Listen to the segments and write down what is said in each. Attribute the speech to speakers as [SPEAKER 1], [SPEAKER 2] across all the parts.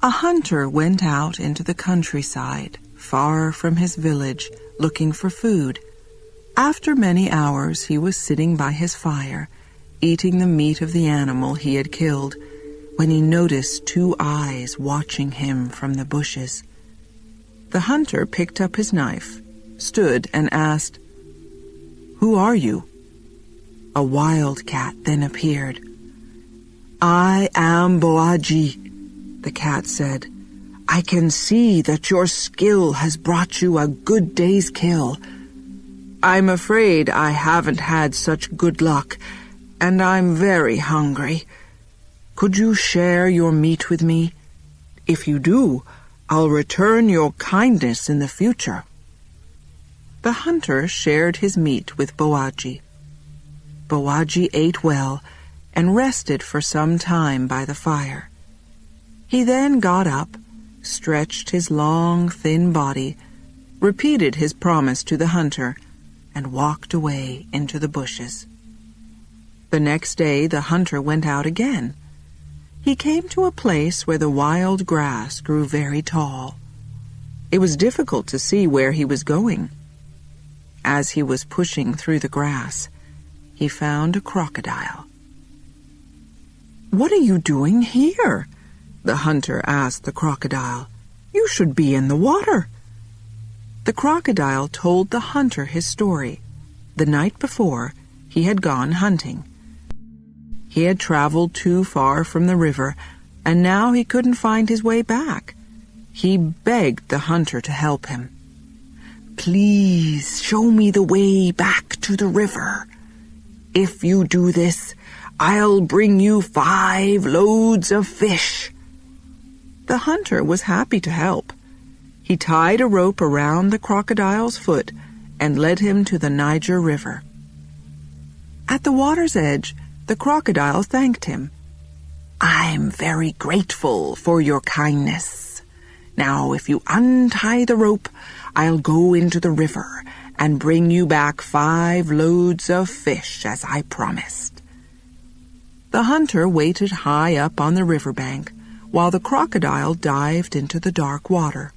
[SPEAKER 1] A hunter went out into the countryside, far from his village, looking for food. After many hours he was sitting by his fire, eating the meat of the animal he had killed, when he noticed two eyes watching him from the bushes. The hunter picked up his knife, stood, and asked, "Who are you?" A wildcat then appeared. "I am Boaji," the cat said. "I can see that your skill has brought you a good day's kill. I'm afraid I haven't had such good luck, and I'm very hungry. Could you share your meat with me? If you do, I'll return your kindness in the future." The hunter shared his meat with Boaji. Boaji ate well and rested for some time by the fire. He then got up, stretched his long, thin body, repeated his promise to the hunter, and walked away into the bushes. The next day the hunter went out again. He came to a place where the wild grass grew very tall. It was difficult to see where he was going. As he was pushing through the grass, he found a crocodile. "What are you doing here?" the hunter asked the crocodile. "You should be in the water." The crocodile told the hunter his story. The night before, he had gone hunting. He had traveled too far from the river, and now he couldn't find his way back. He begged the hunter to help him. "Please show me the way back to the river. If you do this, I'll bring you 5 loads of fish." The hunter was happy to help. He tied a rope around the crocodile's foot and led him to the Niger River. At the water's edge, the crocodile thanked him. "I'm very grateful for your kindness. Now, if you untie the rope, I'll go into the river and bring you back 5 loads of fish, as I promised." The hunter waited high up on the riverbank while the crocodile dived into the dark water.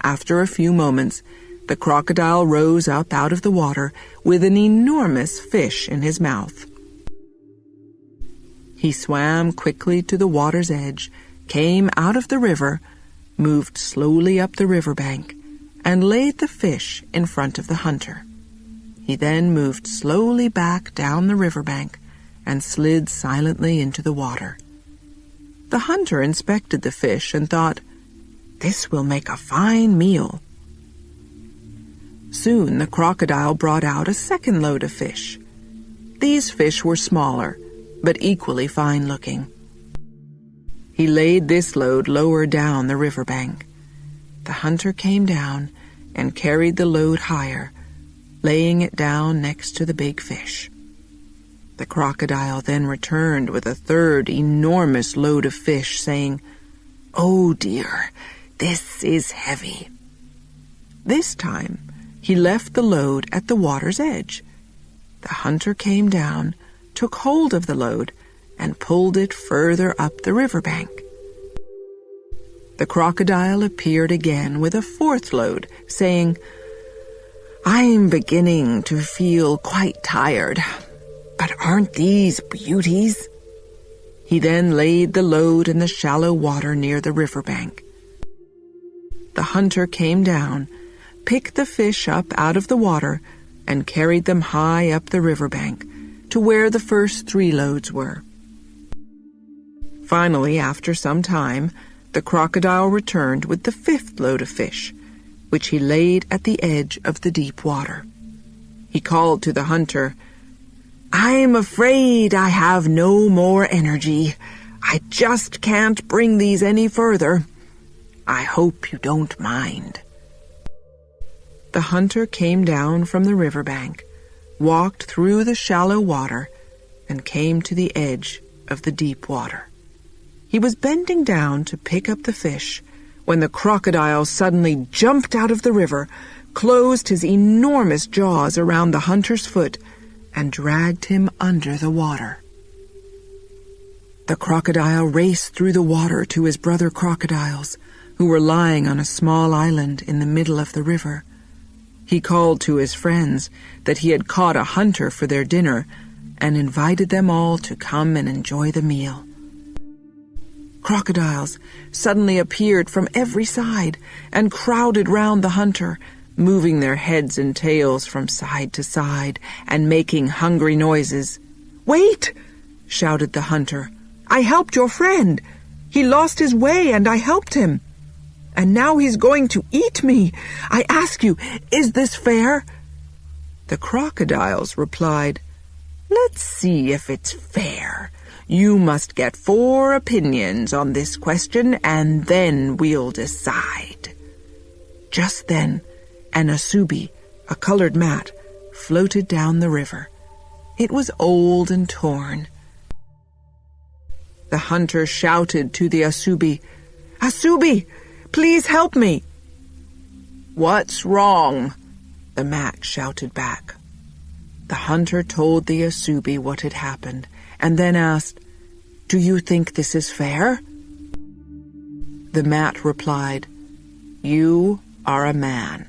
[SPEAKER 1] After a few moments, the crocodile rose up out of the water with an enormous fish in his mouth. He swam quickly to the water's edge, came out of the river, moved slowly up the riverbank, and laid the fish in front of the hunter. He then moved slowly back down the riverbank and slid silently into the water. The hunter inspected the fish and thought, "This will make a fine meal." Soon the crocodile brought out a second load of fish. These fish were smaller, but equally fine-looking. He laid this load lower down the riverbank. The hunter came down and carried the load higher, laying it down next to the big fish. The crocodile then returned with a third enormous load of fish, saying, "Oh dear, this is heavy." This time, he left the load at the water's edge. The hunter came down, took hold of the load, and pulled it further up the riverbank. The crocodile appeared again with a 4th load, saying, "I'm beginning to feel quite tired, but aren't these beauties?" He then laid the load in the shallow water near the riverbank. The hunter came down, picked the fish up out of the water, and carried them high up the riverbank to where the first 3 loads were. Finally, after some time, the crocodile returned with the 5th load of fish, which he laid at the edge of the deep water. He called to the hunter, "I'm afraid I have no more energy. I just can't bring these any further. I hope you don't mind." The hunter came down from the riverbank, walked through the shallow water, and came to the edge of the deep water. He was bending down to pick up the fish when the crocodile suddenly jumped out of the river, closed his enormous jaws around the hunter's foot, and dragged him under the water. The crocodile raced through the water to his brother crocodiles, who were lying on a small island in the middle of the river. He called to his friends that he had caught a hunter for their dinner and invited them all to come and enjoy the meal. Crocodiles suddenly appeared from every side and crowded round the hunter, moving their heads and tails from side to side and making hungry noises. "Wait!" shouted the hunter. "I helped your friend. He lost his way and I helped him. And now he's going to eat me. I ask you, is this fair?" The crocodiles replied, "Let's see if it's fair. You must get 4 opinions on this question, and then we'll decide." Just then, an asubi, a colored mat, floated down the river. It was old and torn. The hunter shouted to the asubi, "Asubi, please help me." "What's wrong?" the mat shouted back. The hunter told the asubi what had happened, and then asked, "Do you think this is fair?" The mat replied, "You are a man.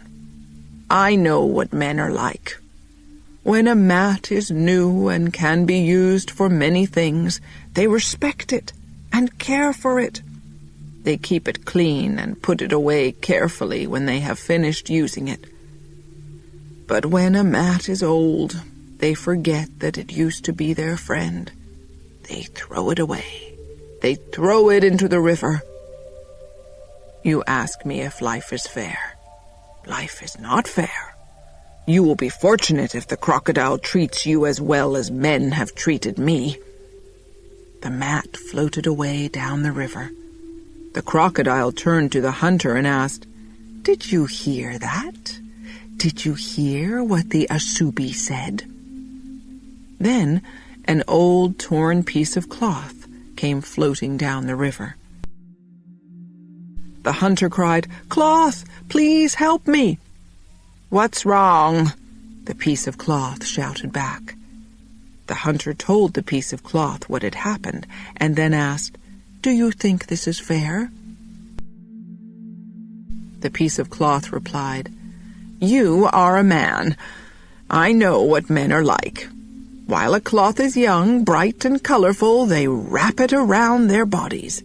[SPEAKER 1] I know what men are like. When a mat is new and can be used for many things, they respect it and care for it. They keep it clean and put it away carefully when they have finished using it. But when a mat is old, they forget that it used to be their friend. They throw it away. They throw it into the river. You ask me if life is fair. Life is not fair. You will be fortunate if the crocodile treats you as well as men have treated me." The mat floated away down the river. The crocodile turned to the hunter and asked, "Did you hear that? Did you hear what the asubi said?" Then an old torn piece of cloth came floating down the river. The hunter cried, "Cloth, please help me!" "What's wrong?" the piece of cloth shouted back. The hunter told the piece of cloth what had happened, and then asked, "Do you think this is fair?" The piece of cloth replied, "You are a man. I know what men are like. While a cloth is young, bright and colorful, they wrap it around their bodies.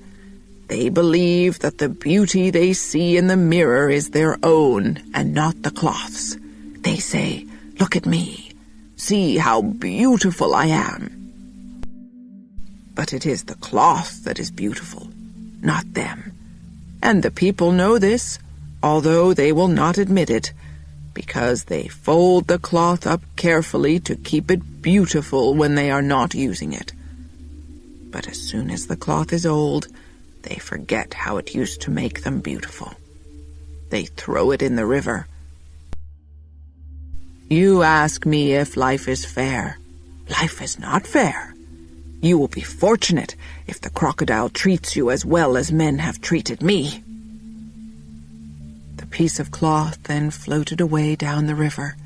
[SPEAKER 1] They believe that the beauty they see in the mirror is their own and not the cloth's. They say, 'Look at me. See how beautiful I am.' But it is the cloth that is beautiful, not them. And the people know this, although they will not admit it, because they fold the cloth up carefully to keep it beautiful when they are not using it. But as soon as the cloth is old, they forget how it used to make them beautiful. They throw it in the river. You ask me if life is fair. Life is not fair. You will be fortunate if the crocodile treats you as well as men have treated me." The piece of cloth then floated away down the river.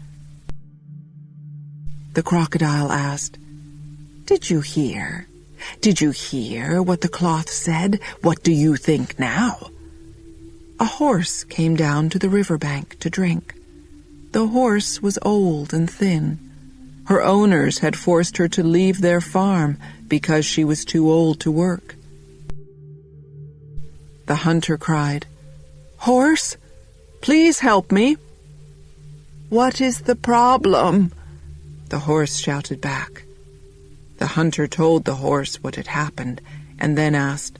[SPEAKER 1] The crocodile asked, "Did you hear? Did you hear what the cloth said? What do you think now?" A horse came down to the riverbank to drink. The horse was old and thin. Her owners had forced her to leave their farm because she was too old to work. The hunter cried, "Horse, please help me." "What is the problem?" the horse shouted back. The hunter told the horse what had happened, and then asked,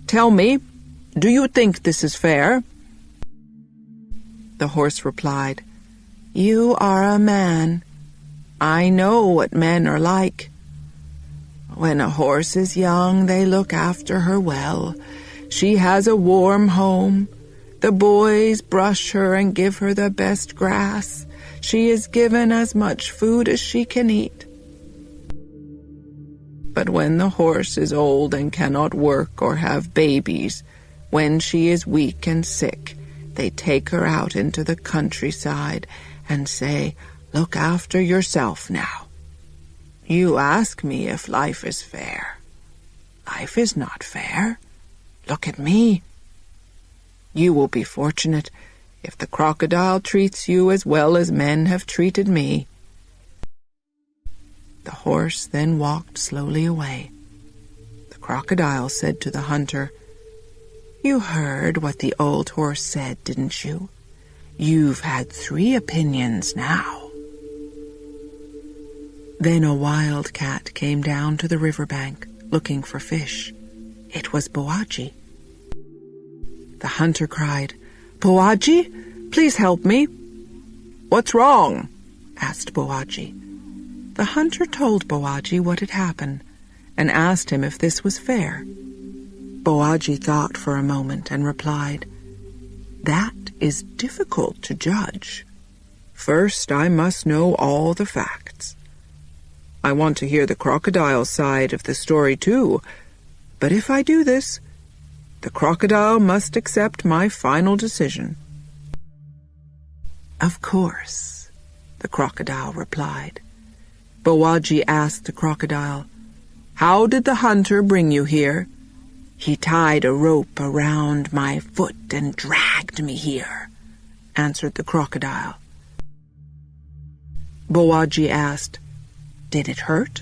[SPEAKER 1] "Tell me, do you think this is fair?" The horse replied, "You are a man. I know what men are like. When a horse is young, they look after her well. She has a warm home. The boys brush her and give her the best grass. She is given as much food as she can eat. But when the horse is old and cannot work or have babies, when she is weak and sick, they take her out into the countryside and say, 'Look after yourself now.' You ask me if life is fair. Life is not fair. Look at me. You will be fortunate if the crocodile treats you as well as men have treated me." The horse then walked slowly away. The crocodile said to the hunter, "You heard what the old horse said, didn't you? You've had 3 opinions now." Then a wild cat came down to the riverbank, looking for fish. It was Bowagi. The hunter cried, "Bowagi, please help me." "What's wrong?" asked Bowagi. The hunter told Bowagi what had happened, and asked him if this was fair. Bowagi thought for a moment and replied, "That is difficult to judge. First, I must know all the facts. I want to hear the crocodile's side of the story too, but if I do this, the crocodile must accept my final decision." "Of course," the crocodile replied. Bowagi asked the crocodile, "How did the hunter bring you here?" "He tied a rope around my foot and dragged me here," answered the crocodile. Bowagi asked, "Did it hurt?"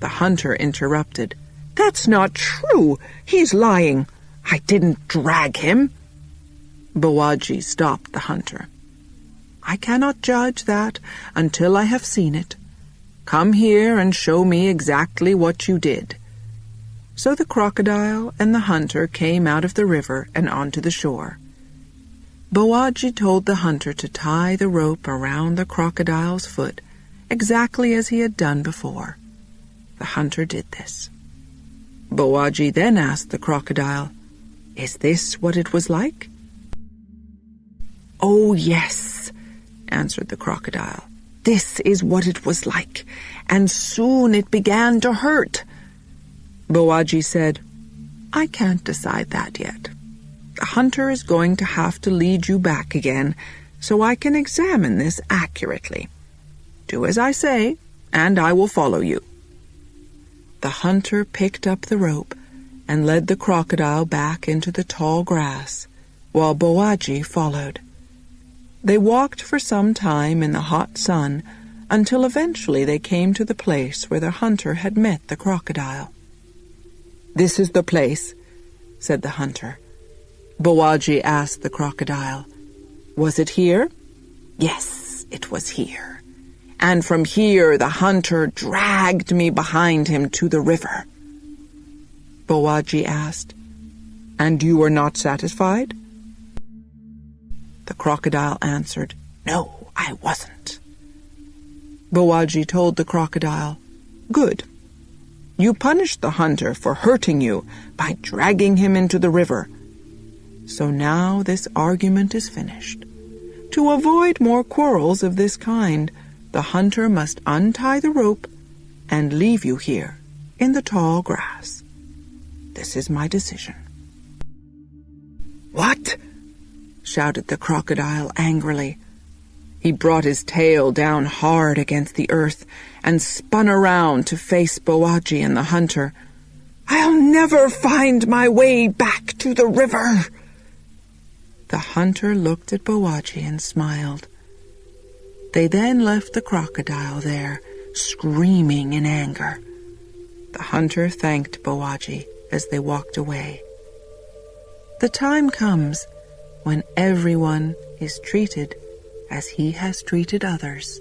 [SPEAKER 1] The hunter interrupted, "That's not true. He's lying. I didn't drag him." Bowagi stopped the hunter. "I cannot judge that until I have seen it. Come here and show me exactly what you did." So the crocodile and the hunter came out of the river and onto the shore. Bowagi told the hunter to tie the rope around the crocodile's foot, exactly as he had done before. The hunter did this. Bowagi then asked the crocodile, "Is this what it was like?" "Oh, yes," answered the crocodile. "This is what it was like, and soon it began to hurt." Bowagi said, "I can't decide that yet. The hunter is going to have to lead you back again, so I can examine this accurately. Do as I say, and I will follow you." The hunter picked up the rope and led the crocodile back into the tall grass, while Bowagi followed. They walked for some time in the hot sun until eventually they came to the place where the hunter had met the crocodile. "This is the place," said the hunter. Bowagi asked the crocodile, "Was it here?" "Yes, it was here. And from here the hunter dragged me behind him to the river." Bowagi asked, "And you were not satisfied?" The crocodile answered, "No, I wasn't." Bowagi told the crocodile, "Good. You punished the hunter for hurting you by dragging him into the river. So now this argument is finished. To avoid more quarrels of this kind, the hunter must untie the rope and leave you here in the tall grass. This is my decision." "What?" shouted the crocodile angrily. He brought his tail down hard against the earth and spun around to face Bowagi and the hunter. "I'll never find my way back to the river." The hunter looked at Bowagi and smiled. They then left the crocodile there, screaming in anger. The hunter thanked Bowagi as they walked away. The time comes when everyone is treated as he has treated others.